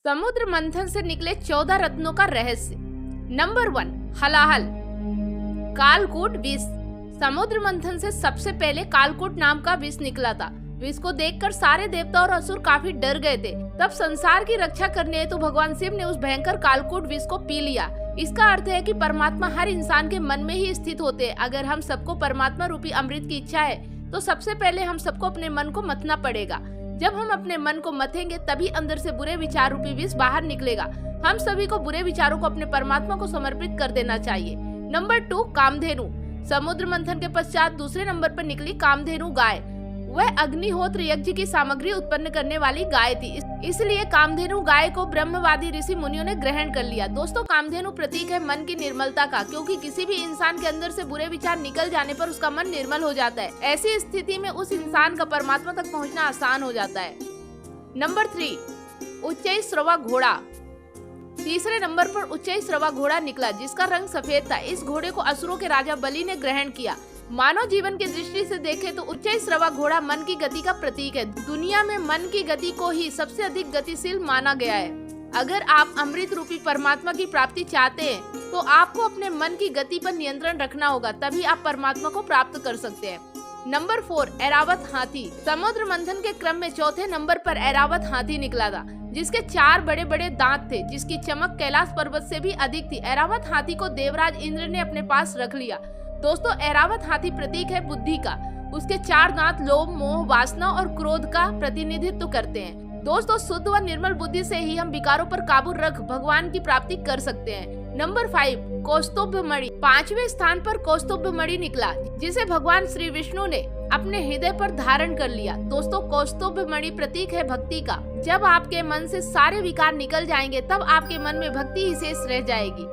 समुद्र मंथन से निकले 14 रत्नों का रहस्य। नंबर 1, हलाहल, कालकूट विष। समुद्र मंथन से सबसे पहले कालकूट नाम का विष निकला था। विष को देखकर सारे देवता और असुर काफी डर गए थे। तब संसार की रक्षा करने हेतु भगवान शिव ने उस भयंकर कालकूट विष को पी लिया। इसका अर्थ है कि परमात्मा हर इंसान के मन में ही स्थित होते हैं। अगर हम सबको परमात्मा रूपी अमृत की इच्छा है तो सबसे पहले हम सबको अपने मन को मथना पड़ेगा। जब हम अपने मन को मथेंगे तभी अंदर से बुरे विचार रूपी विष बाहर निकलेगा। हम सभी को बुरे विचारों को अपने परमात्मा को समर्पित कर देना चाहिए। नंबर 2, कामधेनु। समुद्र मंथन के पश्चात दूसरे नंबर पर निकली कामधेनु गाय। वह अग्निहोत्र यज्ञ की सामग्री उत्पन्न करने वाली गाय थी, इसलिए कामधेनु गाय को ब्रह्मवादी ऋषि मुनियों ने ग्रहण कर लिया। दोस्तों, कामधेनु प्रतीक है मन की निर्मलता का, क्योंकि किसी भी इंसान के अंदर से बुरे विचार निकल जाने पर उसका मन निर्मल हो जाता है। ऐसी स्थिति में उस इंसान का परमात्मा तक पहुंचना आसान हो जाता है। नंबर 3, उच्चैःश्रवा घोड़ा। तीसरे नंबर पर उच्चैःश्रवा घोड़ा निकला, जिसका रंग सफेद था। इस घोड़े को असुरों के राजा बलि ने ग्रहण किया। मानव जीवन की दृष्टि से देखें तो उच्चैःश्रवा घोड़ा मन की गति का प्रतीक है। दुनिया में मन की गति को ही सबसे अधिक गतिशील माना गया है। अगर आप अमृत रूपी परमात्मा की प्राप्ति चाहते हैं तो आपको अपने मन की गति पर नियंत्रण रखना होगा, तभी आप परमात्मा को प्राप्त कर सकते हैं। नंबर 4, ऐरावत हाथी। समुद्र मंथन के क्रम में चौथे नंबर पर ऐरावत हाथी निकला था, जिसके 4 बड़े बड़े दांत थे, जिसकी चमक कैलाश पर्वत से भी अधिक थी। ऐरावत हाथी को देवराज इंद्र ने अपने पास रख लिया। दोस्तों, ऐरावत हाथी प्रतीक है बुद्धि का। उसके 4 दांत लोभ, मोह, वासना और क्रोध का प्रतिनिधित्व करते हैं। दोस्तों, शुद्ध व निर्मल बुद्धि से ही हम विकारों पर काबू रख भगवान की प्राप्ति कर सकते हैं। नंबर 5, कौस्तुभ मणि। 5वें स्थान पर कौस्तुभ मणि निकला, जिसे भगवान श्री विष्णु ने अपने हृदय पर धारण कर लिया। दोस्तों, कौस्तुभ मणि प्रतीक है भक्ति का। जब आपके मन से सारे विकार निकल जाएंगे तब आपके मन में भक्ति ही शेष रह जाएगी।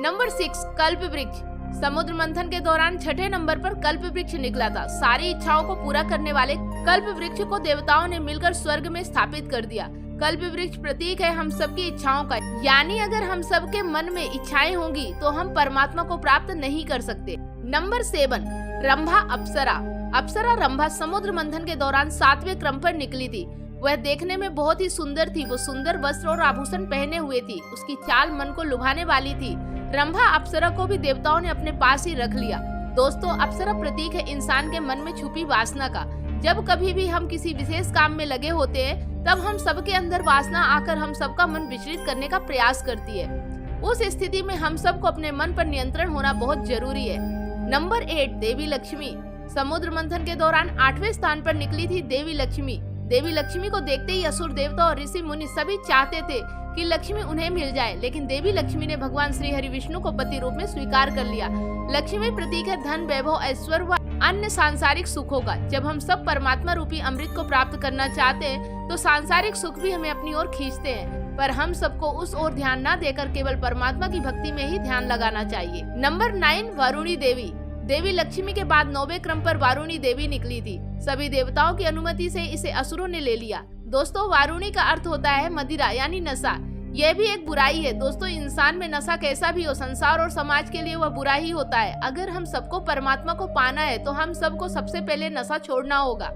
नंबर 6, कल्प वृक्ष। समुद्र मंथन के दौरान 6ठे नंबर पर कल्प वृक्ष निकला था। सारी इच्छाओं को पूरा करने वाले कल्प वृक्ष को देवताओं ने मिलकर स्वर्ग में स्थापित कर दिया। कल्प वृक्ष प्रतीक है हम सबकी इच्छाओं का, यानी अगर हम सबके मन में इच्छाएं होंगी तो हम परमात्मा को प्राप्त नहीं कर सकते। नंबर 7, रंभा अप्सरा। अप्सरा रंभा समुद्र मंथन के दौरान 7वें क्रम पर निकली थी। वह देखने में बहुत ही सुंदर थी। वो सुंदर वस्त्र और आभूषण पहने हुए थी। उसकी चाल मन को लुभाने वाली थी। रंभा अप्सरा को भी देवताओं ने अपने पास ही रख लिया। दोस्तों, अप्सरा प्रतीक है इंसान के मन में छुपी वासना का। जब कभी भी हम किसी विशेष काम में लगे होते हैं तब हम सबके अंदर वासना आकर हम सबका मन विचलित करने का प्रयास करती है। उस स्थिति में हम सबको अपने मन पर नियंत्रण होना बहुत जरूरी है। नंबर 8, देवी लक्ष्मी। समुद्र मंथन के दौरान 8वें स्थान पर निकली थी देवी लक्ष्मी। देवी लक्ष्मी को देखते ही असुर, देवता और ऋषि मुनि सभी चाहते थे कि लक्ष्मी उन्हें मिल जाए, लेकिन देवी लक्ष्मी ने भगवान श्री हरि विष्णु को पति रूप में स्वीकार कर लिया। लक्ष्मी प्रतीक है धन, वैभव, ऐश्वर्य व अन्य सांसारिक सुखों का। जब हम सब परमात्मा रूपी अमृत को प्राप्त करना चाहते हैं तो सांसारिक सुख भी हमें अपनी ओर खींचते हैं, पर हम सबको उस ओर ध्यान न देकर केवल परमात्मा की भक्ति में ही ध्यान लगाना चाहिए। नंबर 9, वरुणी देवी। देवी लक्ष्मी के बाद 9वें क्रम पर वारुणी देवी निकली थी। सभी देवताओं की अनुमति से इसे असुरों ने ले लिया। दोस्तों, वारुणी का अर्थ होता है मदिरा यानी नशा। यह भी एक बुराई है। दोस्तों, इंसान में नशा कैसा भी हो, संसार और समाज के लिए वह बुरा ही होता है। अगर हम सबको परमात्मा को पाना है तो हम सबको सबसे पहले नशा छोड़ना होगा।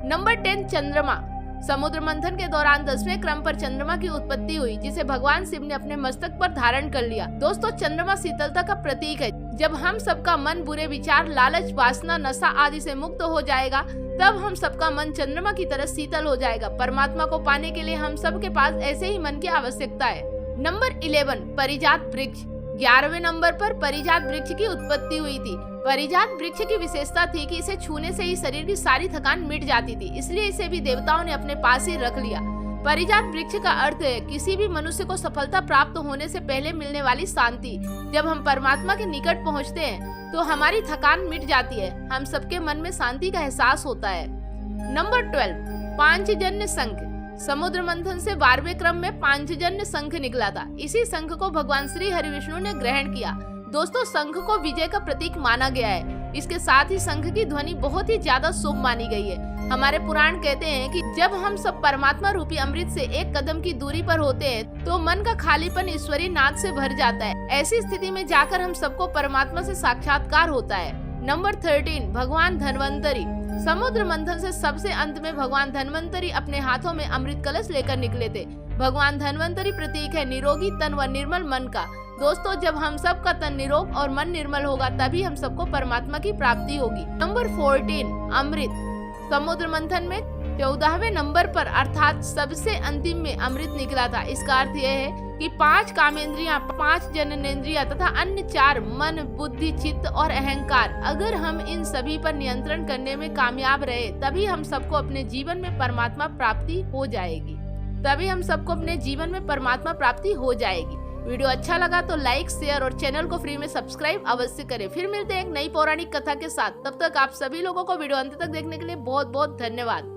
नंबर 10, चंद्रमा। समुद्र मंथन के दौरान 10वें क्रम पर चंद्रमा की उत्पत्ति हुई, जिसे भगवान शिव ने अपने मस्तक पर धारण कर लिया। दोस्तों, चंद्रमा शीतलता का प्रतीक है। जब हम सबका मन बुरे विचार, लालच, वासना, नशा आदि से मुक्त हो जाएगा तब हम सबका मन चंद्रमा की तरह शीतल हो जाएगा। परमात्मा को पाने के लिए हम सबके पास ऐसे ही मन की आवश्यकता है। नंबर 11, परिजात वृक्ष। 11वें नंबर पर परिजात वृक्ष की उत्पत्ति हुई थी। परिजात वृक्ष की विशेषता थी कि इसे छूने से ही शरीर की सारी थकान मिट जाती थी, इसलिए इसे भी देवताओं ने अपने पास ही रख लिया। परिजात वृक्ष का अर्थ है किसी भी मनुष्य को सफलता प्राप्त होने से पहले मिलने वाली शांति। जब हम परमात्मा के निकट पहुंचते हैं तो हमारी थकान मिट जाती है, हम सबके मन में शांति का एहसास होता है। नंबर 12, पांचजन्य शंख। समुद्र मंथन से 12वें क्रम में पांचजन्य शंख निकला था। इसी शंख को भगवान श्री हरि विष्णु ने ग्रहण किया। दोस्तों, शंख को विजय का प्रतीक माना गया है। इसके साथ ही शंख की ध्वनि बहुत ही ज्यादा शुभ मानी गई है। हमारे पुराण कहते हैं कि जब हम सब परमात्मा रूपी अमृत से एक कदम की दूरी पर होते हैं तो मन का खालीपन ईश्वरीय नाद से भर जाता है। ऐसी स्थिति में जाकर हम सबको परमात्मा से साक्षात्कार होता है। नंबर 13, भगवान धन्वंतरी। समुद्र मंथन से सबसे अंत में भगवान धन्वंतरी अपने हाथों में अमृत कलश लेकर निकले थे। भगवान धन्वंतरी प्रतीक है निरोगी तन व निर्मल मन का। दोस्तों, जब हम सब का तन निरोग और मन निर्मल होगा तभी हम सबको परमात्मा की प्राप्ति होगी। नंबर 14, अमृत। समुद्र मंथन में 14वें नंबर पर अर्थात सबसे अंतिम में अमृत निकला था। इसका अर्थ यह है कि 5 कामेंद्रियां, 5 जननेंद्रियां तथा अन्य 4 मन, बुद्धि, चित्त और अहंकार, अगर हम इन सभी पर नियंत्रण करने में कामयाब रहे तभी हम सबको अपने जीवन में परमात्मा प्राप्ति हो जाएगी। वीडियो अच्छा लगा तो लाइक, शेयर और चैनल को फ्री में सब्सक्राइब अवश्य करें। फिर मिलते हैं एक नई पौराणिक कथा के साथ। तब तक आप सभी लोगों को वीडियो अंत तक देखने के लिए बहुत बहुत धन्यवाद।